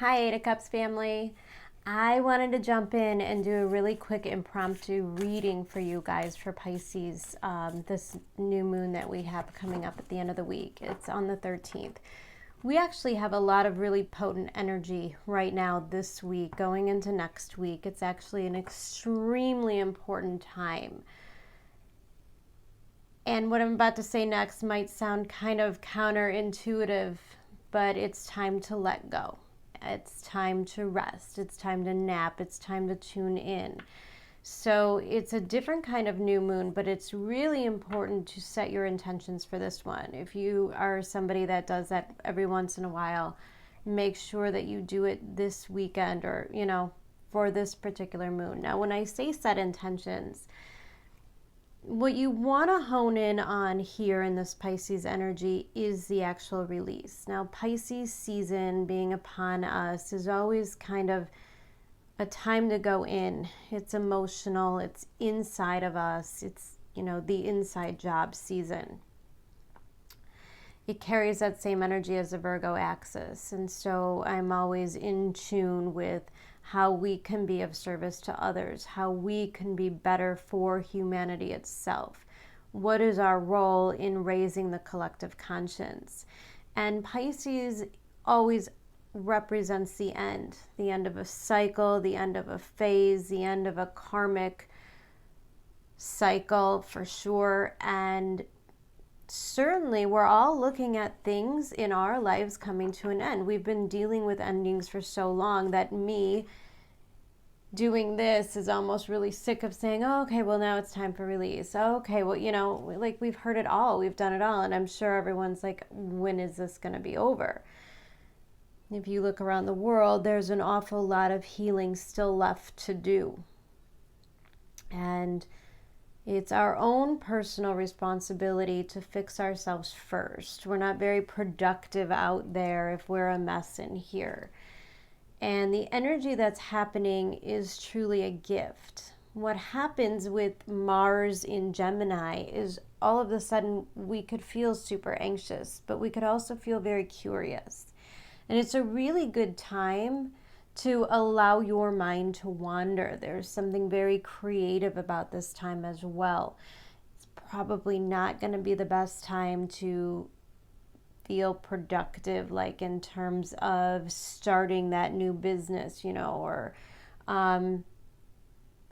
Hi, Eight of Cups family. I wanted to jump in and do a really quick impromptu reading for you guys for Pisces, this new moon that we have coming up at the end of the week. It's on the 13th. We actually have a lot of really potent energy right now this week going into next week. It's actually an extremely important time. And what I'm about to say next might sound kind of counterintuitive, but it's time to let go. It's time to rest. It's time to nap. It's time to tune in. So it's a different kind of new moon, but it's really important to set your intentions for this one. If you are somebody that does that every once in a while, make sure that you do it this weekend or, for this particular moon. Now, when I say set intentions, what you want to hone in on here in this Pisces energy is the actual release. Now, Pisces season being upon us is always kind of a time to go in. It's emotional, it's inside of us, it's, the inside job season. It carries that same energy as the Virgo axis. And so I'm always in tune with how we can be of service to others, how we can be better for humanity itself. What is our role in raising the collective conscience? And Pisces always represents the end of a cycle, the end of a phase, the end of a karmic cycle for sure. And certainly we're all looking at things in our lives coming to an end. We've been dealing with endings for so long that me doing this is almost really sick of saying, oh, okay, well, now it's time for release. Okay, well, like we've heard it all, we've done it all. And I'm sure everyone's like, when is this going to be over? If you look around the world, there's an awful lot of healing still left to do. And it's our own personal responsibility to fix ourselves first. We're not very productive out there if we're a mess in here. And the energy that's happening is truly a gift. What happens with Mars in Gemini is all of a sudden we could feel super anxious, but we could also feel very curious. And it's a really good time to allow your mind to wander. There's something very creative about this time as well. It's probably not going to be the best time to feel productive, like in terms of starting that new business, or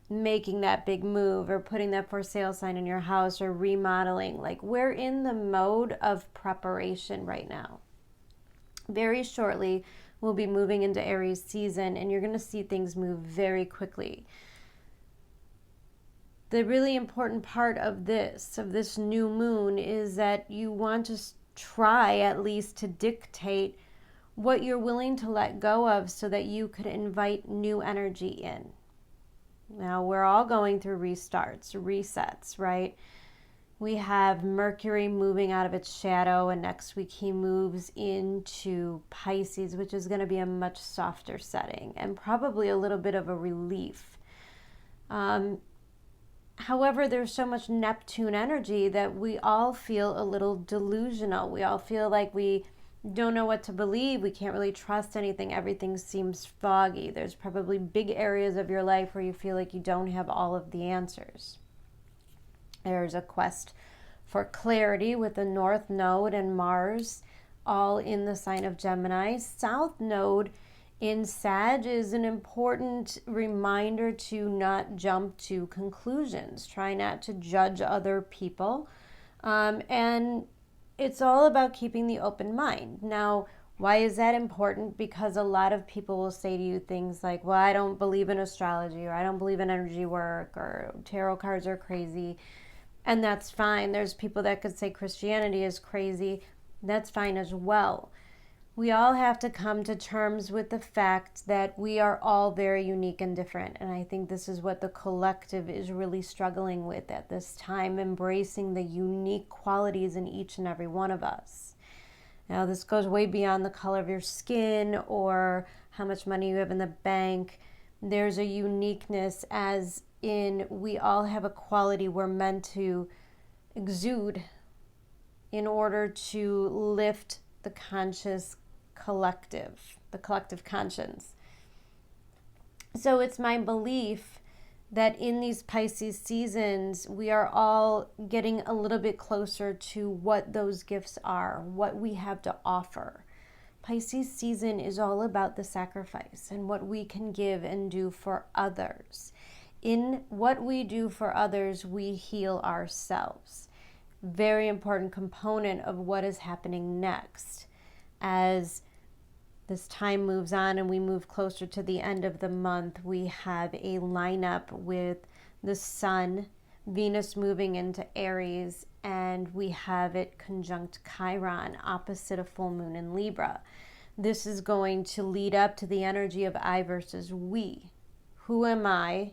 making that big move or putting that for sale sign in your house or remodeling. Like, we're in the mode of preparation right now. Very shortly, we'll be moving into Aries season, and you're going to see things move very quickly. The really important part of this new moon, is that you want to try at least to dictate what you're willing to let go of so that you could invite new energy in. Now, we're all going through restarts, resets, right? We have Mercury moving out of its shadow, and next week he moves into Pisces, which is going to be a much softer setting and probably a little bit of a relief. However, there's so much Neptune energy that we all feel a little delusional. We all feel like we don't know what to believe. We can't really trust anything. Everything seems foggy. There's probably big areas of your life where you feel like you don't have all of the answers. There's a quest for clarity with the North Node and Mars all in the sign of Gemini. South Node in Sag is an important reminder to not jump to conclusions. Try not to judge other people. And it's all about keeping the open mind. Now, why is that important? Because a lot of people will say to you things like, well, I don't believe in astrology, or I don't believe in energy work, or tarot cards are crazy. And that's fine. There's people that could say Christianity is crazy. That's fine as well. We all have to come to terms with the fact that we are all very unique and different. And I think this is what the collective is really struggling with at this time, embracing the unique qualities in each and every one of us. Now, this goes way beyond the color of your skin or how much money you have in the bank. There's a uniqueness, as in we all have a quality we're meant to exude in order to lift the conscious the collective conscience. So it's my belief that in these Pisces seasons, we are all getting a little bit closer to what those gifts are, what we have to offer. Pisces season is all about the sacrifice and what we can give and do for others. In what we do for others, we heal ourselves. Very important component of what is happening next. As this time moves on and we move closer to the end of the month, we have a lineup with the Sun, Venus moving into Aries, and we have it conjunct Chiron, opposite a full moon in Libra. This is going to lead up to the energy of I versus we. Who am I?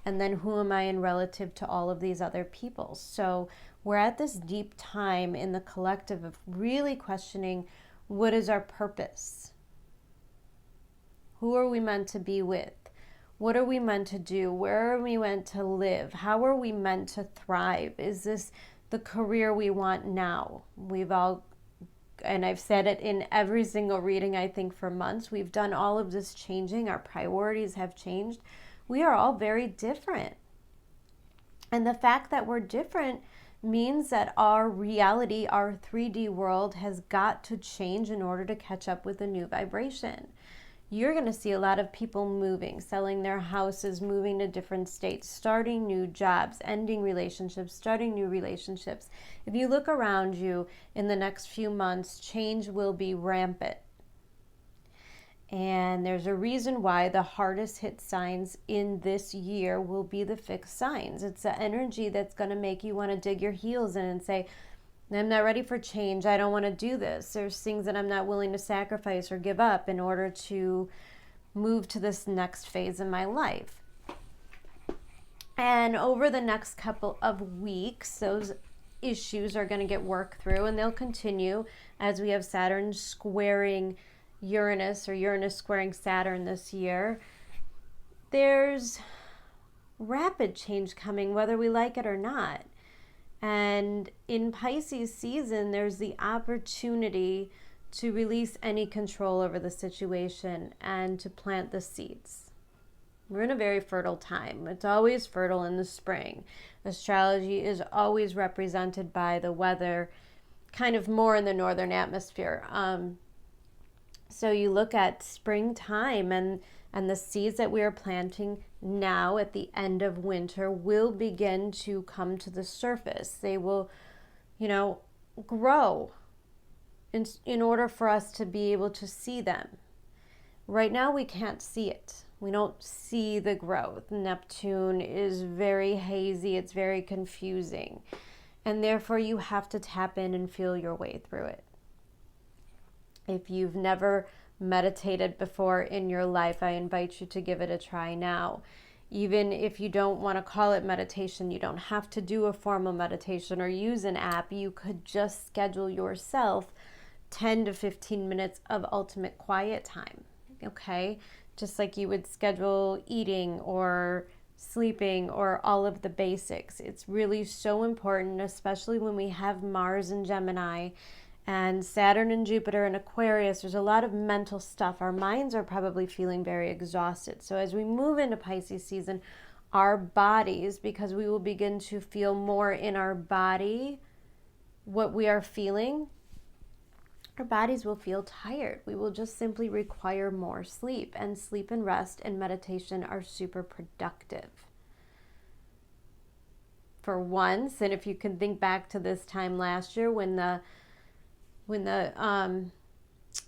And then who am I in relative to all of these other people? So we're at this deep time in the collective of really questioning, what is our purpose? Who are we meant to be with? What are we meant to do? Where are we meant to live? How are we meant to thrive? Is this the career we want now? We've all, and I've said it in every single reading, I think, for months, we've done all of this changing. Our priorities have changed. We are all very different. And the fact that we're different means that our reality, our 3D world, has got to change in order to catch up with the new vibration. You're going to see a lot of people moving, selling their houses, moving to different states, starting new jobs, ending relationships, starting new relationships. If you look around you in the next few months, change will be rampant. And there's a reason why the hardest hit signs in this year will be the fixed signs. It's the energy that's going to make you want to dig your heels in and say, I'm not ready for change. I don't want to do this. There's things that I'm not willing to sacrifice or give up in order to move to this next phase in my life. And over the next couple of weeks, those issues are going to get worked through, and they'll continue as we have Saturn squaring Uranus, or Uranus squaring Saturn this year. There's rapid change coming, whether we like it or not. And in Pisces season, there's the opportunity to release any control over the situation and to plant the seeds. We're in a very fertile time. It's always fertile in the spring. Astrology is always represented by the weather, kind of more in the northern atmosphere. So you look at springtime, and the seeds that we are planting now at the end of winter will begin to come to the surface. They will, grow in order for us to be able to see them. Right now we can't see it. We don't see the growth. Neptune is very hazy. It's very confusing. And therefore you have to tap in and feel your way through it. If you've never meditated before in your life, I invite you to give it a try now. Even if you don't want to call it meditation, you don't have to do a formal meditation or use an app. You could just schedule yourself 10 to 15 minutes of ultimate quiet time, okay? Just like you would schedule eating or sleeping or all of the basics. It's really so important, especially when we have Mars in Gemini and Saturn and Jupiter in Aquarius. There's a lot of mental stuff. Our minds are probably feeling very exhausted. So as we move into Pisces season, our bodies, because we will begin to feel more in our body what we are feeling, our bodies will feel tired. We will just simply require more sleep. And sleep and rest and meditation are super productive. For once, and if you can think back to this time last year when the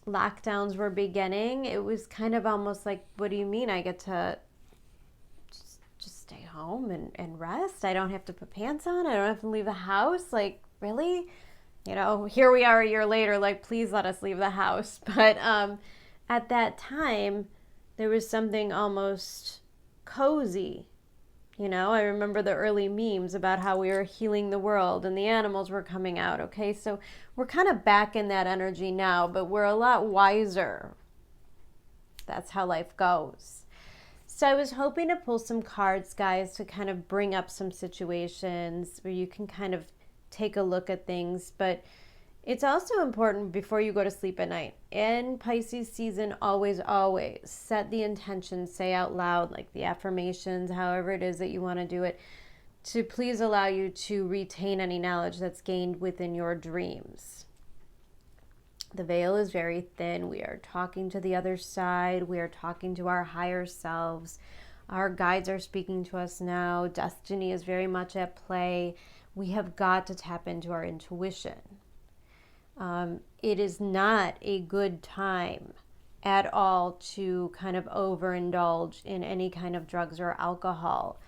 lockdowns were beginning, it was kind of almost like, what do you mean I get to just stay home and rest? I don't have to put pants on? I don't have to leave the house? Like, really? Here we are a year later, like, please let us leave the house. But at that time, there was something almost cozy. I remember the early memes about how we were healing the world and the animals were coming out, okay? So we're kind of back in that energy now, but we're a lot wiser. That's how life goes. So I was hoping to pull some cards, guys, to kind of bring up some situations where you can kind of take a look at things. But It's also important before you go to sleep at night. In Pisces season, always, always set the intention, say out loud, like the affirmations, however it is that you want to do it, to please allow you to retain any knowledge that's gained within your dreams. The veil is very thin. We are talking to the other side. We are talking to our higher selves. Our guides are speaking to us now. Destiny is very much at play. We have got to tap into our intuition. It is not a good time at all to kind of overindulge in any kind of drugs or alcohol.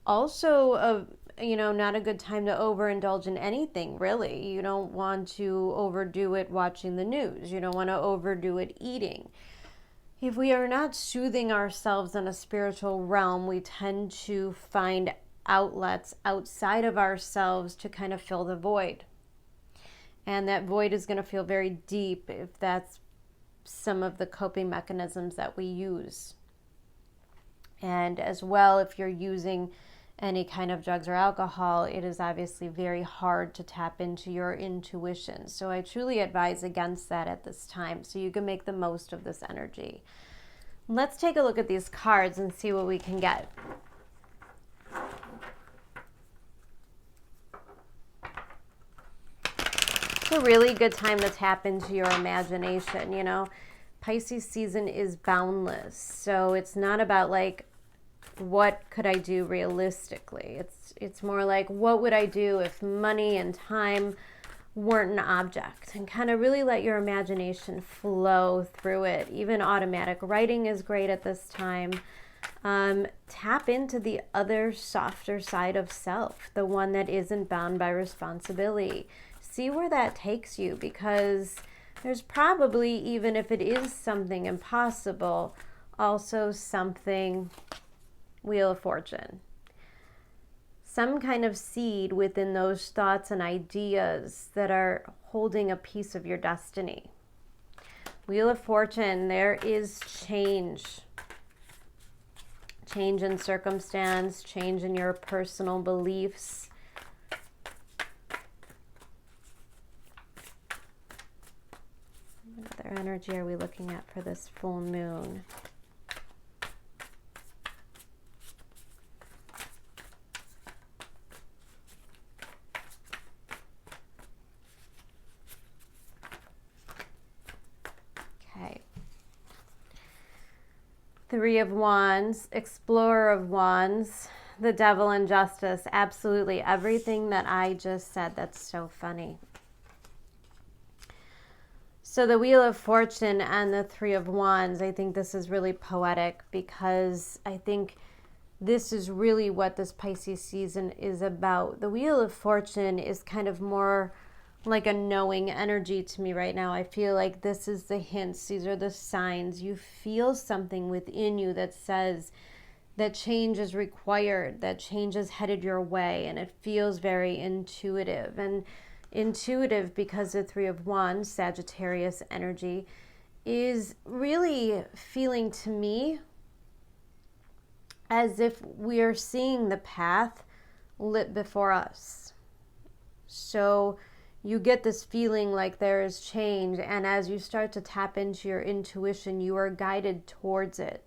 Also, not a good time to overindulge in anything, really. You don't want to overdo it watching the news. You don't want to overdo it eating. If we are not soothing ourselves in a spiritual realm, we tend to find outlets outside of ourselves to kind of fill the void. And that void is going to feel very deep if that's some of the coping mechanisms that we use. And as well, if you're using any kind of drugs or alcohol, it is obviously very hard to tap into your intuition. So I truly advise against that at this time, so you can make the most of this energy. Let's take a look at these cards and see what we can get. It's a really good time to tap into your imagination, Pisces season is boundless. So it's not about like, what could I do realistically? It's more like, what would I do if money and time weren't an object? And kind of really let your imagination flow through it. Even automatic writing is great at this time. Tap into the other softer side of self, the one that isn't bound by responsibility. See where that takes you, because there's probably, even if it is something impossible, also something, Wheel of Fortune, some kind of seed within those thoughts and ideas that are holding a piece of your destiny. Wheel of Fortune, there is change. Change in circumstance, change in your personal beliefs. What other energy are we looking at for this full moon? Okay. Three of Wands, Explorer of Wands, the Devil and Justice. Absolutely everything that I just said. That's so funny. So the Wheel of Fortune and the Three of Wands, I think this is really poetic, because I think this is really what this Pisces season is about. The Wheel of Fortune is kind of more like a knowing energy to me right now. I feel like this is the hints. These are the signs. You feel something within you that says that change is required, that change is headed your way, and it feels very intuitive. And intuitive because the Three of Wands, Sagittarius energy, is really feeling to me as if we are seeing the path lit before us. So you get this feeling like there is change, and as you start to tap into your intuition, you are guided towards it.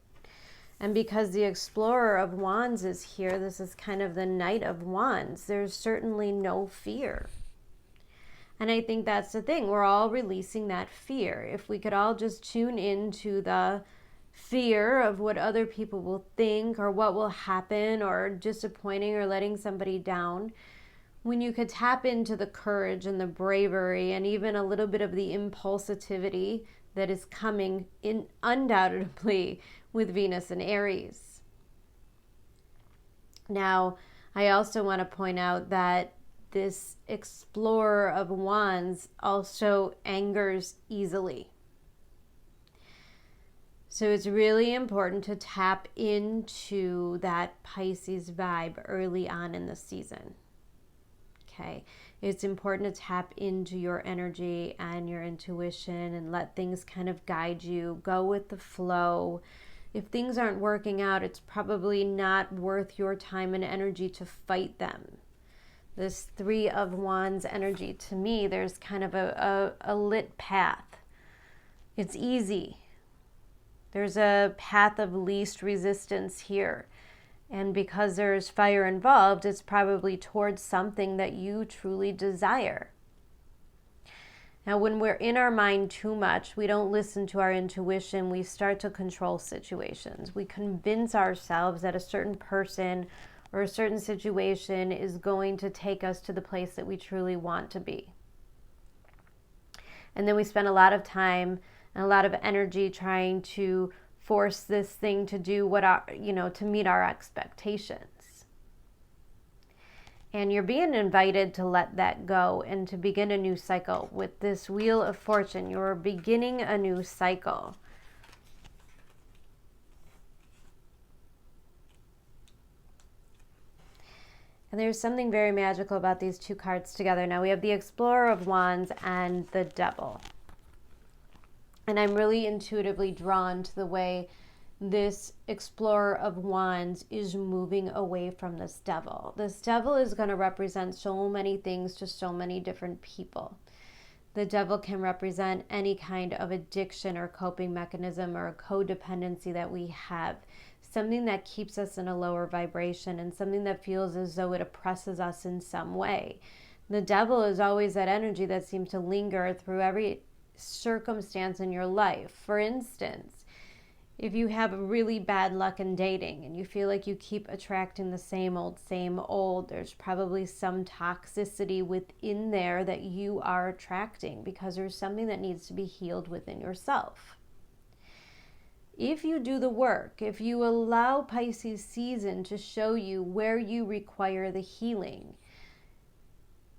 And because the Explorer of Wands is here, this is kind of the Knight of Wands, there's certainly no fear. And I think that's the thing. We're all releasing that fear. If we could all just tune into the fear of what other people will think or what will happen, or disappointing or letting somebody down, when you could tap into the courage and the bravery and even a little bit of the impulsivity that is coming in undoubtedly with Venus and Aries. Now, I also want to point out that this Explorer of Wands also angers easily. So it's really important to tap into that Pisces vibe early on in the season. Okay, it's important to tap into your energy and your intuition and let things kind of guide you. Go with the flow. If things aren't working out, it's probably not worth your time and energy to fight them. This Three of Wands energy, to me, there's kind of a lit path. It's easy. There's a path of least resistance here. And because there's fire involved, it's probably towards something that you truly desire. Now, when we're in our mind too much, we don't listen to our intuition, we start to control situations. We convince ourselves that a certain person or a certain situation is going to take us to the place that we truly want to be. And then we spend a lot of time and a lot of energy trying to force this thing to do what to meet our expectations. And you're being invited to let that go and to begin a new cycle. With this Wheel of Fortune, you're beginning a new cycle. And there's something very magical about these two cards together. Now we have the Explorer of Wands and the Devil. And I'm really intuitively drawn to the way this Explorer of Wands is moving away from this Devil. This Devil is going to represent so many things to so many different people. The Devil can represent any kind of addiction or coping mechanism or codependency that we have. Something that keeps us in a lower vibration and something that feels as though it oppresses us in some way. The Devil is always that energy that seems to linger through every circumstance in your life. For instance, if you have really bad luck in dating and you feel like you keep attracting the same old, there's probably some toxicity within there that you are attracting because there's something that needs to be healed within yourself. If you do the work, if you allow Pisces season to show you where you require the healing,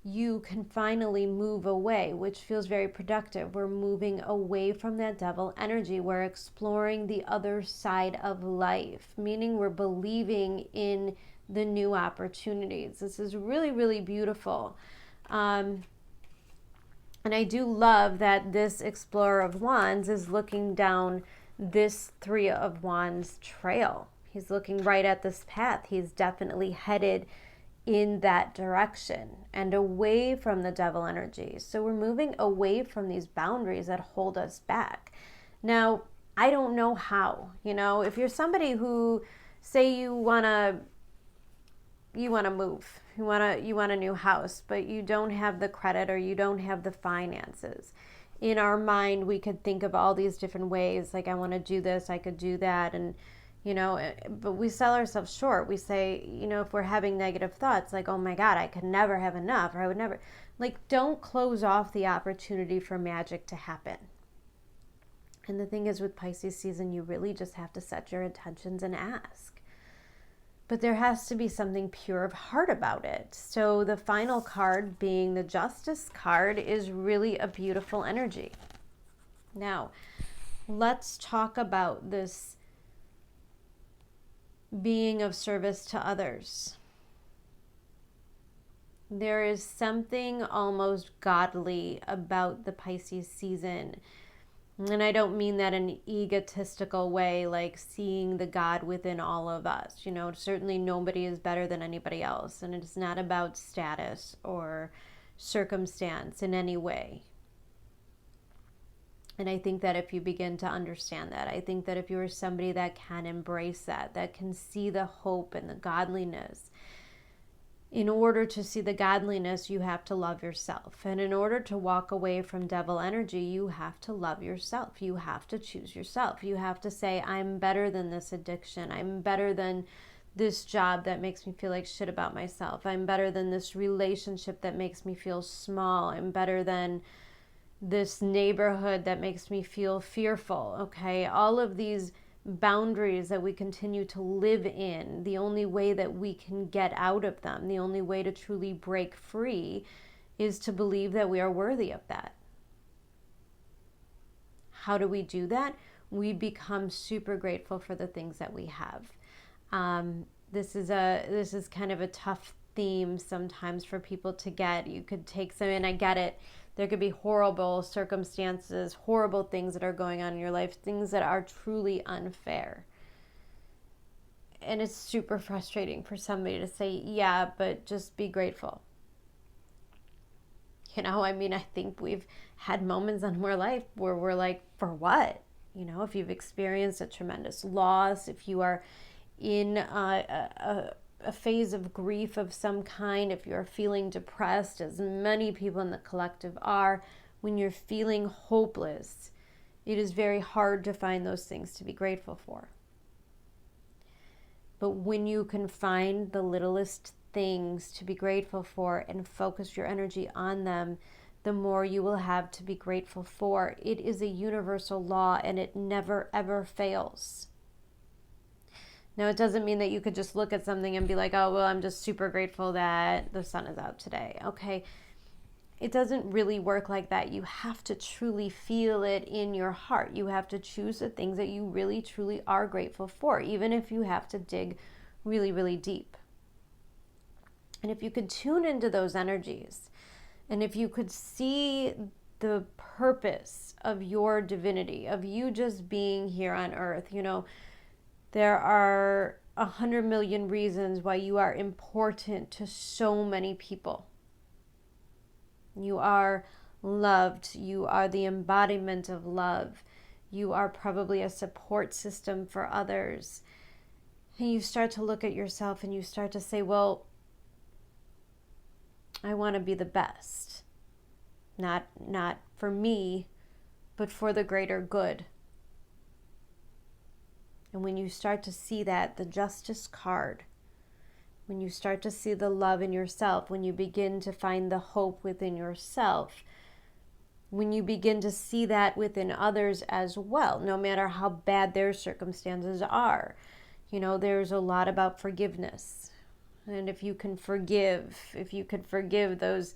you can finally move away, which feels very productive. We're moving away from that Devil energy. We're exploring the other side of life, meaning we're believing in the new opportunities. This is really, really beautiful. And I do love that this Explorer of Wands is looking down this Three of Wands trail. He's looking right at this path. He's definitely headed in that direction and away from the Devil energy. So we're moving away from these boundaries that hold us back. Now, I don't know how, if you're somebody who say you want to move, you want a new house, but you don't have the credit or you don't have the finances. In our mind, we could think of all these different ways, like I want to do this, I could do that, and but we sell ourselves short. We say, if we're having negative thoughts, like, oh my God, I could never have enough, or I would never, don't close off the opportunity for magic to happen. And the thing is with Pisces season, you really just have to set your intentions and ask. But there has to be something pure of heart about it. So the final card, being the Justice card, is really a beautiful energy. Now, let's talk about this being of service to others. There is something almost godly about the Pisces season. And I don't mean that in an egotistical way, like seeing the God within all of us. Certainly nobody is better than anybody else. And it's not about status or circumstance in any way. And I think that if you begin to understand that, I think that if you are somebody that can embrace that can see the hope and the godliness, in order to see the godliness, you have to love yourself. And in order to walk away from Devil energy, you have to love yourself. You have to choose yourself. You have to say, I'm better than this addiction. I'm better than this job that makes me feel like shit about myself. I'm better than this relationship that makes me feel small. I'm better than this neighborhood that makes me feel fearful, okay? All of these boundaries that we continue to live in, the only way that we can get out of them, the only way to truly break free is to believe that we are worthy of that. How do we do that? We become super grateful for the things that we have. This is kind of a tough theme sometimes for people to get. You could take some, and I get it. There could be horrible circumstances, horrible things that are going on in your life, things that are truly unfair. And it's super frustrating for somebody to say, yeah, but just be grateful. You know, I mean, I think we've had moments in our life where we're like, for what? You know, if you've experienced a tremendous loss, if you are in a phase of grief of some kind, if you're feeling depressed, as many people in the collective are, when you're feeling hopeless, it is very hard to find those things to be grateful for. But when you can find the littlest things to be grateful for and focus your energy on them, the more you will have to be grateful for. It is a universal law and it never ever fails. Now, it doesn't mean that you could just look at something and be like, oh, well, I'm just super grateful that the sun is out today. Okay. It doesn't really work like that. You have to truly feel it in your heart. You have to choose the things that you really, truly are grateful for, even if you have to dig really, really deep. And if you could tune into those energies, and if you could see the purpose of your divinity, of you just being here on earth, you know, there are 100 million reasons why you are important to so many people. You are loved. You are the embodiment of love. You are probably a support system for others. And you start to look at yourself and you start to say, well, I want to be the best. Not for me, but for the greater good. And when you start to see that, the Justice card, when you start to see the love in yourself, when you begin to find the hope within yourself, when you begin to see that within others as well, no matter how bad their circumstances are. You know, there's a lot about forgiveness. And if you can forgive, those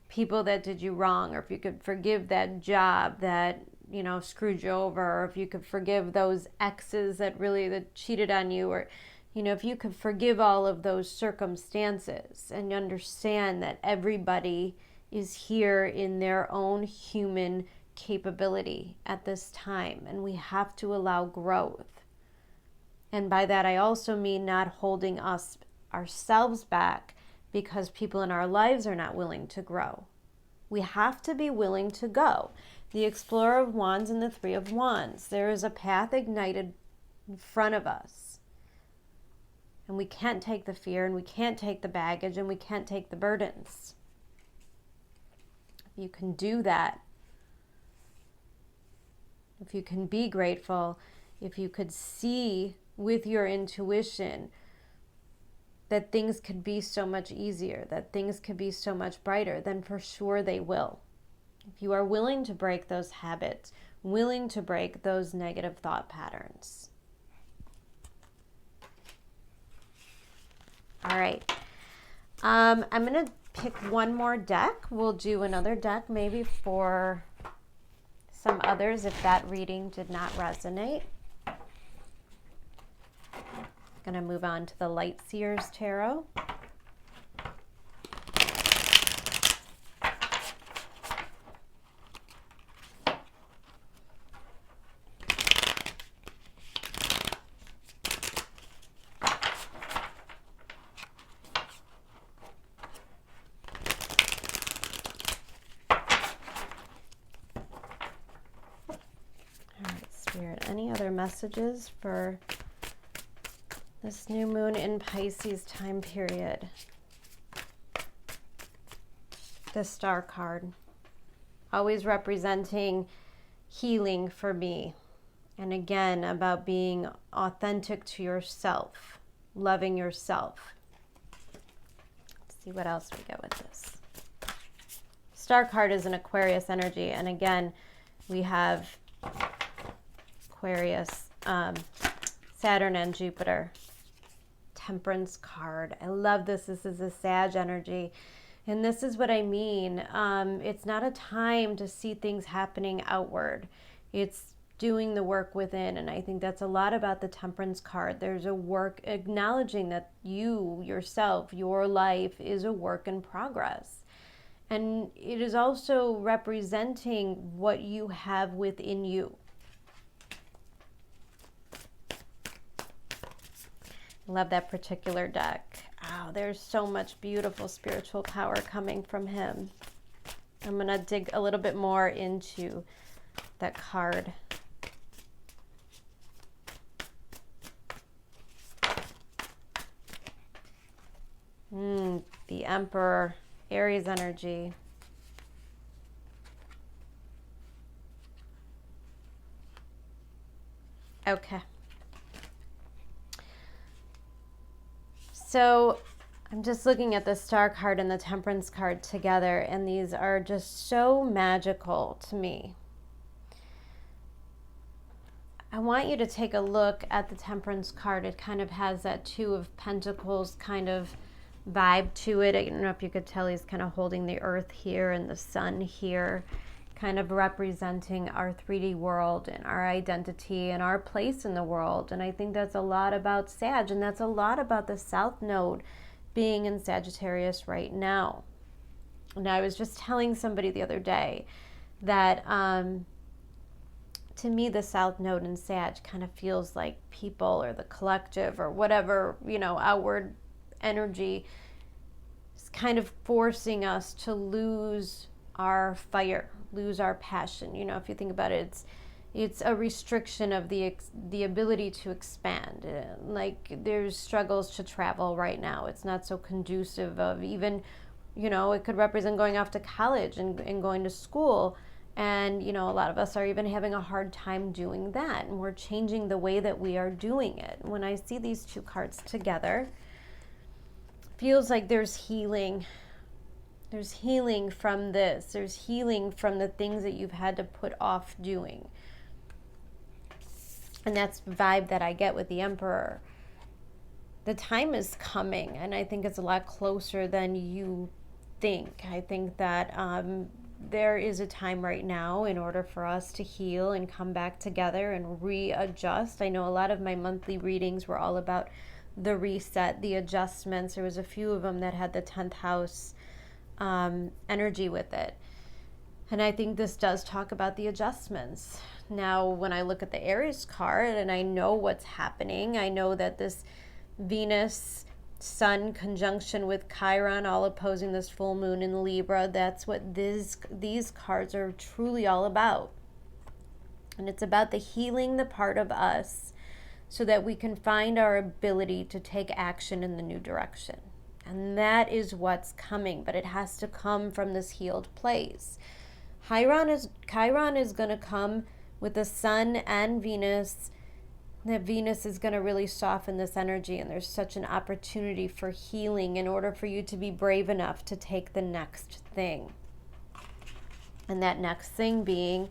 people that did you wrong, or if you could forgive that job that, you know, screwed you over, or if you could forgive those exes that cheated on you, or, you know, if you could forgive all of those circumstances and understand that everybody is here in their own human capability at this time, and we have to allow growth. And by that, I also mean not holding ourselves back because people in our lives are not willing to grow. We have to be willing to go. The Explorer of Wands and the Three of Wands. There is a path ignited in front of us. And we can't take the fear, and we can't take the baggage, and we can't take the burdens. If you can do that, if you can be grateful, if you could see with your intuition that things could be so much easier, that things could be so much brighter, then for sure they will. If you are willing to break those habits, willing to break those negative thought patterns. All right. I'm going to pick one more deck. We'll do another deck maybe for some others if that reading did not resonate. Going to move on to the Light Seers Tarot. Spirit, any other messages for this new moon in Pisces time period? The Star card, always representing healing for me. And again, about being authentic to yourself, loving yourself. Let's see what else we get with this. Star card is an Aquarius energy. And again, we have Aquarius, Saturn and Jupiter. Temperance card. I love this. This is a Sag energy. And this is what I mean. It's not a time to see things happening outward. It's doing the work within. And I think that's a lot about the Temperance card. There's a work acknowledging that you, yourself, your life is a work in progress. And it is also representing what you have within you. Love that particular deck. Oh, there's so much beautiful spiritual power coming from him. I'm going to dig a little bit more into that card. The Emperor, Aries energy. Okay. So I'm just looking at the Star card and the Temperance card together, and these are just so magical to me. I want you to take a look at the Temperance card. It kind of has that Two of Pentacles kind of vibe to it. I don't know if you could tell he's kind of holding the earth here and the sun here, kind of representing our 3D world and our identity and our place in the world. And I think that's a lot about Sag, and that's a lot about the South Node being in Sagittarius right now. And I was just telling somebody the other day that to me, the South Node in Sag kind of feels like people or the collective or whatever, you know, outward energy is kind of forcing us to lose our fire, lose our passion. You know, if you think about it, it's a restriction of the ability to expand. Like there's struggles to travel right now. It's not so conducive of even, you know, it could represent going off to college and going to school. And, you know, a lot of us are even having a hard time doing that. And we're changing the way that we are doing it. When I see these two cards together, feels like there's healing. There's healing from this. There's healing from the things that you've had to put off doing. And that's the vibe that I get with the Emperor. The time is coming, and I think it's a lot closer than you think. I think that there is a time right now in order for us to heal and come back together and readjust. I know a lot of my monthly readings were all about the reset, the adjustments. There was a few of them that had the 10th house energy with it. And I think this does talk about the adjustments. Now, when I look at the Aries card and I know what's happening, I know that this Venus Sun conjunction with Chiron, all opposing this full moon in Libra, that's what these cards are truly all about. And it's about the healing the part of us so that we can find our ability to take action in the new direction. And that is what's coming, but it has to come from this healed place. Chiron is going to come with the Sun and Venus. That Venus is going to really soften this energy, and there's such an opportunity for healing in order for you to be brave enough to take the next thing. And that next thing being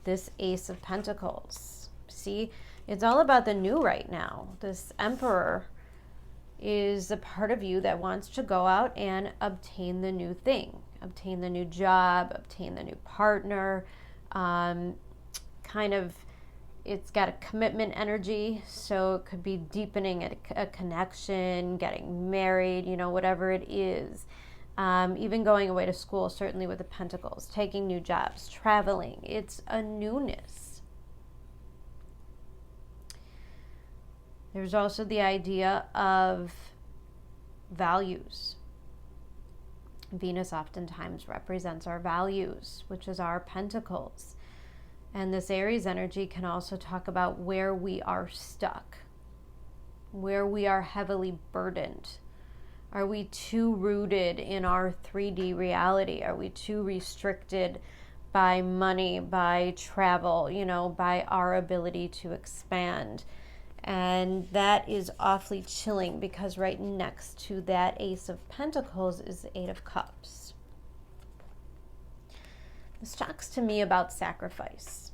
this Ace of Pentacles. See, it's all about the new right now. This Emperor is a part of you that wants to go out and obtain the new thing, obtain the new job, obtain the new partner, it's got a commitment energy, so it could be deepening a connection, getting married, you know, whatever it is. Even going away to school, certainly with the Pentacles, taking new jobs, traveling. It's a newness. There's also the idea of values. Venus oftentimes represents our values, which is our Pentacles. And this Aries energy can also talk about where we are stuck, where we are heavily burdened. Are we too rooted in our 3D reality? Are we too restricted by money, by travel, you know, by our ability to expand? And that is awfully chilling because right next to that Ace of Pentacles is the Eight of Cups. This talks to me about sacrifice.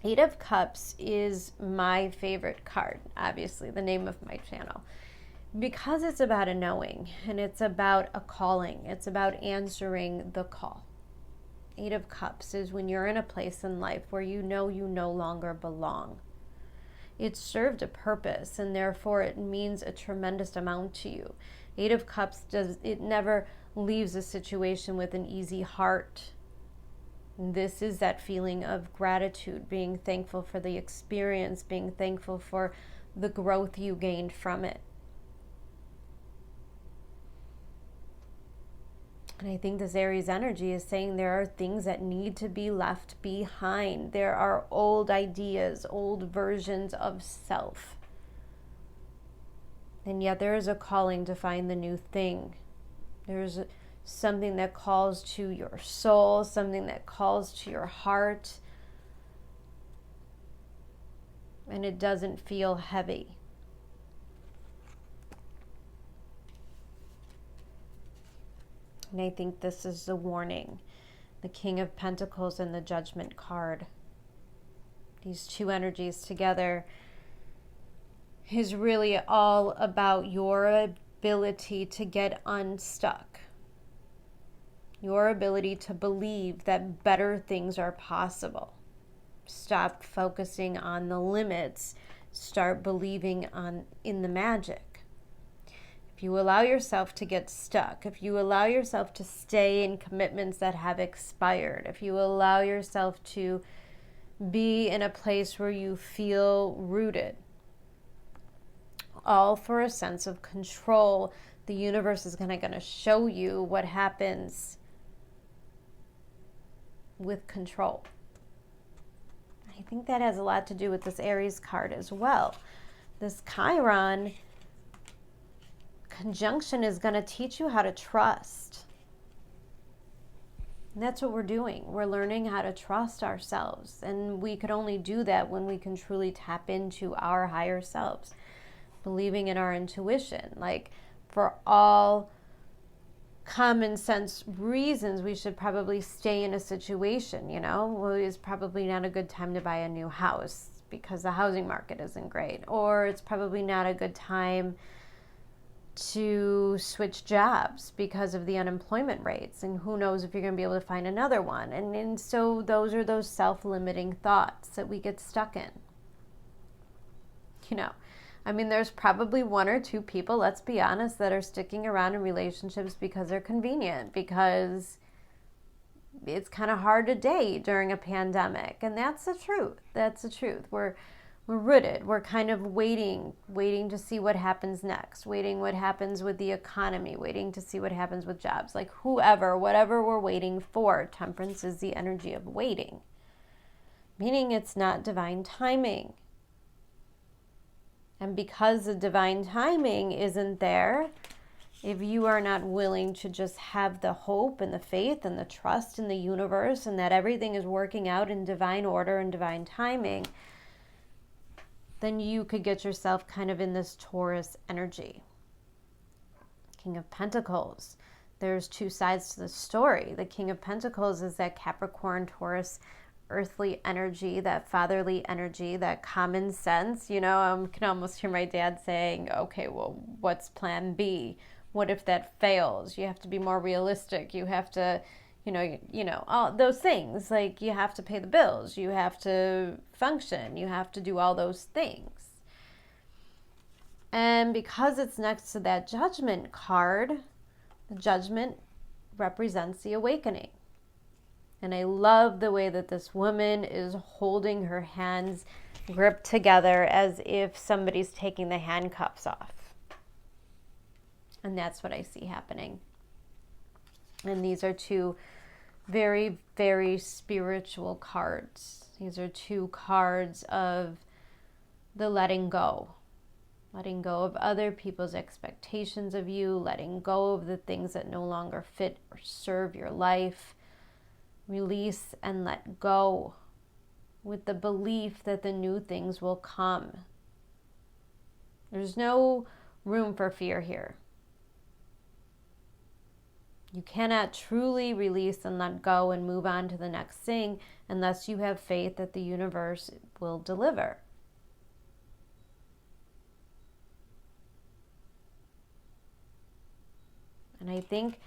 Eight of Cups is my favorite card, obviously, the name of my channel, because it's about a knowing and it's about a calling. It's about answering the call. Eight of Cups is when you're in a place in life where you know you no longer belong. It served a purpose, and therefore it means a tremendous amount to you. Eight of Cups it never leaves a situation with an easy heart. This is that feeling of gratitude, being thankful for the experience, being thankful for the growth you gained from it. And I think this Aries energy is saying there are things that need to be left behind. There are old ideas, old versions of self. And yet there is a calling to find the new thing. There's something that calls to your soul, something that calls to your heart. And it doesn't feel heavy. And I think this is the warning. The King of Pentacles and the Judgment card. These two energies together is really all about your ability to get unstuck. Your ability to believe that better things are possible. Stop focusing on the limits. Start believing in the magic. If you allow yourself to get stuck, if you allow yourself to stay in commitments that have expired, if you allow yourself to be in a place where you feel rooted, all for a sense of control, the universe is going to show you what happens with control. I think that has a lot to do with this Aries card as well. This Chiron conjunction is going to teach you how to trust. And that's what we're doing. We're learning how to trust ourselves. And we could only do that when we can truly tap into our higher selves. Believing in our intuition. Like, for all common sense reasons, we should probably stay in a situation, well, it's probably not a good time to buy a new house because the housing market isn't great. Or it's probably not a good time to switch jobs because of the unemployment rates, and who knows if you're going to be able to find another one. And so those are those self-limiting thoughts that we get stuck in. There's probably one or two people, let's be honest, that are sticking around in relationships because they're convenient, because it's kind of hard to date during a pandemic. And that's the truth. That's the truth. We're rooted. We're kind of waiting to see what happens next, waiting what happens with the economy, waiting to see what happens with jobs. Like whatever we're waiting for. Temperance is the energy of waiting, meaning it's not divine timing. And because the divine timing isn't there, if you are not willing to just have the hope and the faith and the trust in the universe and that everything is working out in divine order and divine timing, then you could get yourself kind of in this Taurus energy. King of Pentacles. There's two sides to the story. The King of Pentacles is that Capricorn, Taurus, earthly energy, that fatherly energy, that common sense. I can almost hear my dad saying, okay, well, what's plan B? What if that fails? You have to be more realistic. You have to, all those things. Like, you have to pay the bills. You have to function. You have to do all those things. And because it's next to that Judgment card, the Judgment represents the awakening. And I love the way that this woman is holding her hands gripped together as if somebody's taking the handcuffs off. And that's what I see happening. And these are two very, very spiritual cards. These are two cards of the letting go. Letting go of other people's expectations of you. Letting go of the things that no longer fit or serve your life. Release and let go with the belief that the new things will come. There's no room for fear here. You cannot truly release and let go and move on to the next thing unless you have faith that the universe will deliver. And I think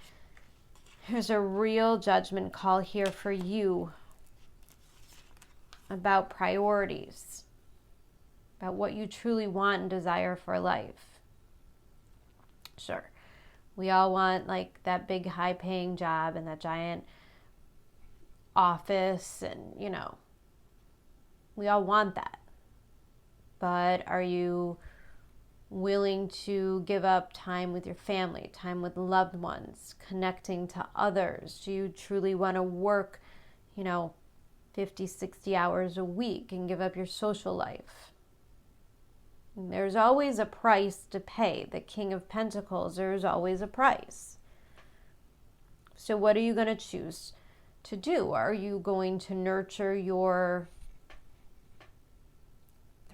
there's a real judgment call here for you about priorities, about what you truly want and desire for life. Sure, we all want like that big high-paying job and that giant office, and we all want that. But are you willing to give up time with your family, time with loved ones, connecting to others? Do you truly want to work, 50, 60 hours a week and give up your social life? There's always a price to pay. The King of Pentacles, there's always a price. So what are you going to choose to do? Are you going to nurture your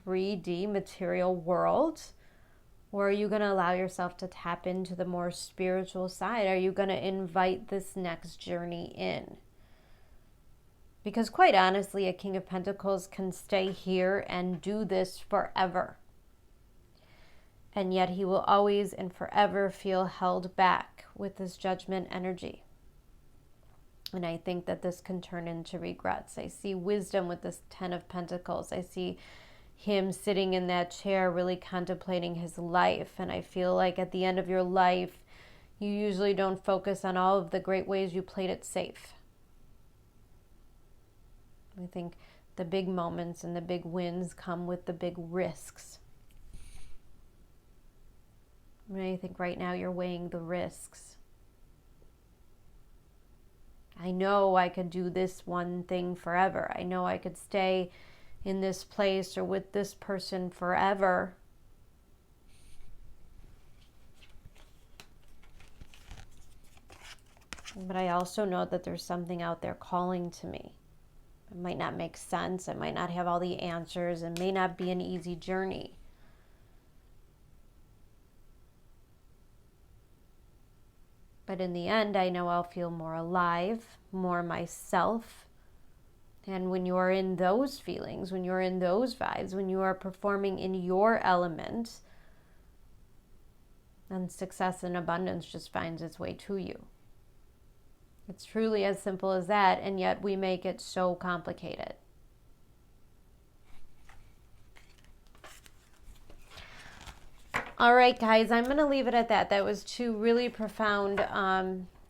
3D material world? Or are you going to allow yourself to tap into the more spiritual side? Are you going to invite this next journey in? Because quite honestly, a King of Pentacles can stay here and do this forever. And yet he will always and forever feel held back with this Judgment energy. And I think that this can turn into regrets. I see wisdom with this 10 of Pentacles. I see him sitting in that chair really contemplating his life. And I feel like at the end of your life, you usually don't focus on all of the great ways you played it safe. I think the big moments and the big wins come with the big risks. I think right now you're weighing the risks. I know I could do this one thing forever. I know I could stay in this place or with this person forever. But I also know that there's something out there calling to me. It might not make sense. I might not have all the answers. It may not be an easy journey. But in the end, I know I'll feel more alive, more myself. And when you're in those feelings, when you're in those vibes, when you are performing in your element, then success and abundance just finds its way to you. It's truly as simple as that, and yet we make it so complicated. All right, guys, I'm going to leave it at that. That was two really profound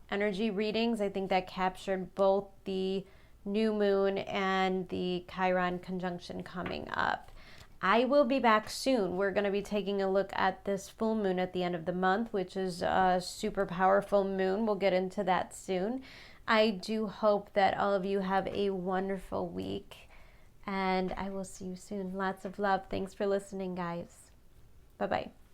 energy readings. I think that captured both the new moon and the Chiron conjunction coming up. I will be back soon. We're going to be taking a look at this full moon at the end of the month, which is a super powerful moon. We'll get into that soon. I do hope that all of you have a wonderful week, and I will see you soon. Lots of love. Thanks for listening, guys. Bye-bye.